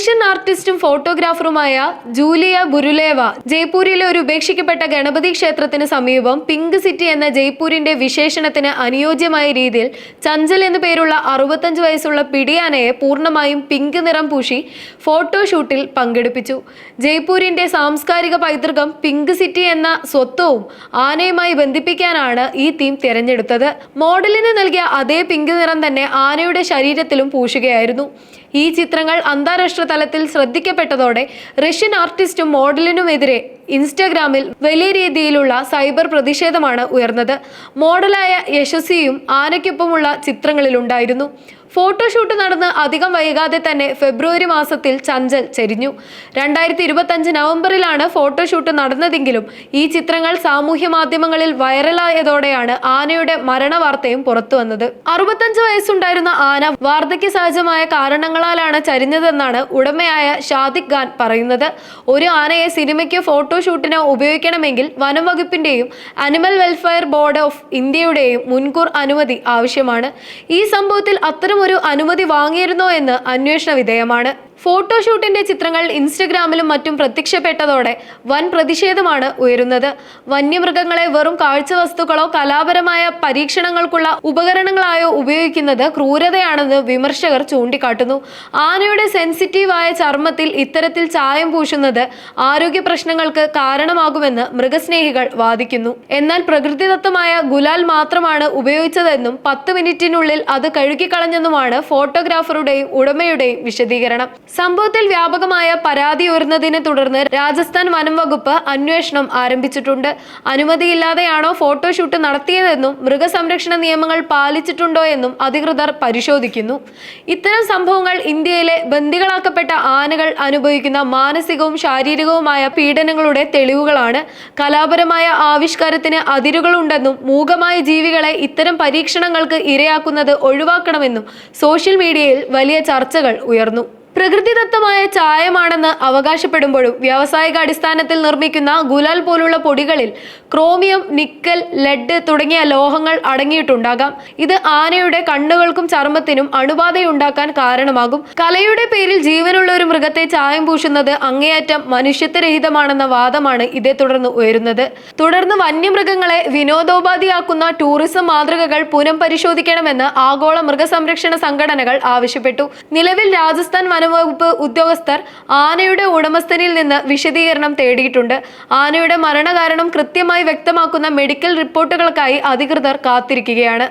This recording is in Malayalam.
റഷ്യൻ ആർട്ടിസ്റ്റും ഫോട്ടോഗ്രാഫറുമായ ജൂലിയ ബുരുലേവ ജയ്പൂരിലെ ഒരു ഉപേക്ഷിക്കപ്പെട്ട ഗണപതി ക്ഷേത്രത്തിന് സമീപം പിങ്ക് സിറ്റി എന്ന ജയ്പൂരിന്റെ വിശേഷണത്തിന് അനുയോജ്യമായ രീതിയിൽ ചഞ്ചൽ എന്നു പേരുള്ള 65 വയസ്സുള്ള പിടിയാനയെ പൂർണ്ണമായും പിങ്ക് നിറം പൂശി ഫോട്ടോഷൂട്ടിൽ പങ്കെടുപ്പിച്ചു. ജയ്പൂരിന്റെ സാംസ്കാരിക പൈതൃകം പിങ്ക് സിറ്റി എന്ന സ്വത്വവും ആനയുമായി ബന്ധിപ്പിക്കാനാണ് ഈ തീം തിരഞ്ഞെടുത്തത്. മോഡലിന് നൽകിയ അതേ പിങ്ക് നിറം തന്നെ ആനയുടെ ശരീരത്തിലും പൂശുകയായിരുന്നു. ഈ ചിത്രങ്ങൾ അന്താരാഷ്ട്ര തലത്തിൽ ശ്രദ്ധിക്കപ്പെട്ടതോടെ റഷ്യൻ ആർട്ടിസ്റ്റും മോഡലിനുമെതിരെ ഇൻസ്റ്റഗ്രാമിൽ വലിയ രീതിയിലുള്ള സൈബർ പ്രതിഷേധമാണ് ഉയർന്നത്. മോഡലായ യശസ്വിയും ആനയ്ക്കൊപ്പമുള്ള ചിത്രങ്ങളിലുണ്ടായിരുന്നു. ഫോട്ടോഷൂട്ട് നടന്ന് അധികം വൈകാതെ തന്നെ ഫെബ്രുവരി മാസത്തിൽ ചഞ്ചൽ ചരിഞ്ഞു. 2025 നവംബറിലാണ് ഫോട്ടോഷൂട്ട് നടന്നതെങ്കിലും ഈ ചിത്രങ്ങൾ സാമൂഹ്യ മാധ്യമങ്ങളിൽ വൈറലായതോടെയാണ് ആനയുടെ മരണ വാർത്തയും പുറത്തു വന്നത്. 65 വയസ്സുണ്ടായിരുന്ന ആന വാർദ്ധക്യ സഹജമായ കാരണങ്ങളാലാണ് ചരിഞ്ഞതെന്നാണ് ഉടമയായ ഷാദിഖ് ഖാൻ പറയുന്നത്. ഒരു ആനയെ സിനിമയ്ക്കോ ഫോട്ടോഷൂട്ടിനോ ഉപയോഗിക്കണമെങ്കിൽ വനം വകുപ്പിന്റെയും അനിമൽ വെൽഫെയർ ബോർഡ് ഓഫ് ഇന്ത്യയുടെയും മുൻകൂർ അനുമതി ആവശ്യമാണ്. ഈ സംഭവത്തിൽ അത്തരം ഒരു അനുമതി വാങ്ങിയിരുന്നോ എന്ന് അന്വേഷണ വിധേയമാണ്. ഫോട്ടോഷൂട്ടിന്റെ ചിത്രങ്ങൾ ഇൻസ്റ്റഗ്രാമിലും മറ്റും പ്രത്യക്ഷപ്പെട്ടതോടെ വൻ പ്രതിഷേധമാണ് ഉയരുന്നത്. വന്യമൃഗങ്ങളെ വെറും കാഴ്ച വസ്തുക്കളോ കലാപരമായ പരീക്ഷണങ്ങൾക്കുള്ള ഉപകരണങ്ങളായോ ഉപയോഗിക്കുന്നത് ക്രൂരതയാണെന്ന് വിമർശകർ ചൂണ്ടിക്കാട്ടുന്നു. ആനയുടെ സെൻസിറ്റീവായ ചർമ്മത്തിൽ ഇത്തരത്തിൽ ചായം പൂശുന്നത് ആരോഗ്യ പ്രശ്നങ്ങൾക്ക് കാരണമാകുമെന്ന് മൃഗസ്നേഹികൾ വാദിക്കുന്നു. എന്നാൽ പ്രകൃതിദത്തമായ ഗുലാൽ മാത്രമാണ് ഉപയോഗിച്ചതെന്നും 10 മിനിറ്റിനുള്ളിൽ അത് കഴുകിക്കളഞ്ഞെന്നുമാണ് ഫോട്ടോഗ്രാഫറുടെയും ഉടമയുടെയും വിശദീകരണം. സംഭവത്തിൽ വ്യാപകമായ പരാതി ഉയർന്നതിനെ തുടർന്ന് രാജസ്ഥാൻ വനം വകുപ്പ് അന്വേഷണം ആരംഭിച്ചിട്ടുണ്ട്. അനുമതിയില്ലാതെയാണോ ഫോട്ടോഷൂട്ട് നടത്തിയതെന്നും മൃഗസംരക്ഷണ നിയമങ്ങൾ പാലിച്ചിട്ടുണ്ടോ എന്നും അധികൃതർ പരിശോധിക്കുന്നു. ഇത്തരം സംഭവങ്ങൾ ഇന്ത്യയിലെ ബന്ദികളാക്കപ്പെട്ട ആനകൾ അനുഭവിക്കുന്ന മാനസികവും ശാരീരികവുമായ പീഡനങ്ങളുടെ തെളിവുകളാണ്. കലാപരമായ ആവിഷ്കാരത്തിന് അതിരുകളുണ്ടെന്നും മൂകമായ ജീവികളെ ഇത്തരം പരീക്ഷണങ്ങൾക്ക് ഇരയാക്കുന്നത് ഒഴിവാക്കണമെന്നും സോഷ്യൽ മീഡിയയിൽ വലിയ ചർച്ചകൾ ഉയർന്നു. പ്രകൃതിദത്തമായ ചായമാണെന്ന് അവകാശപ്പെടുമ്പോഴും വ്യാവസായിക അടിസ്ഥാനത്തിൽ നിർമ്മിക്കുന്ന ഗുലാൽ പോലുള്ള പൊടികളിൽ ക്രോമിയം, നിക്കൽ, ലെഡ് തുടങ്ങിയ ലോഹങ്ങൾ അടങ്ങിയിട്ടുണ്ടാകാം. ഇത് ആനയുടെ കണ്ണുകൾക്കും ചർമ്മത്തിനും അണുബാധയുണ്ടാക്കാൻ കാരണമാകും. കലയുടെ പേരിൽ ജീവനുള്ള ഒരു മൃഗത്തെ ചായം പൂശുന്നത് അങ്ങേയറ്റം മനുഷ്യത്വരഹിതമാണെന്ന വാദമാണ് ഇതേ തുടർന്ന് ഉയരുന്നത്. തുടർന്ന് വന്യമൃഗങ്ങളെ വിനോദോപാധിയാക്കുന്ന ടൂറിസം മാതൃകകൾ പുനഃപരിശോധിക്കണമെന്ന് ആഗോള മൃഗസംരക്ഷണ സംഘടനകൾ ആവശ്യപ്പെട്ടു. നിലവിൽ രാജസ്ഥാൻ വനംവകുപ്പ് ഉദ്യോഗസ്ഥർ ആനയുടെ ഉടമസ്ഥനിൽ നിന്ന് വിശദീകരണം തേടിയിട്ടുണ്ട്. ആനയുടെ മരണകാരണം കൃത്യമായി വ്യക്തമാക്കുന്ന മെഡിക്കൽ റിപ്പോർട്ടുകൾക്കായി അധികൃതർ കാത്തിരിക്കുകയാണ്.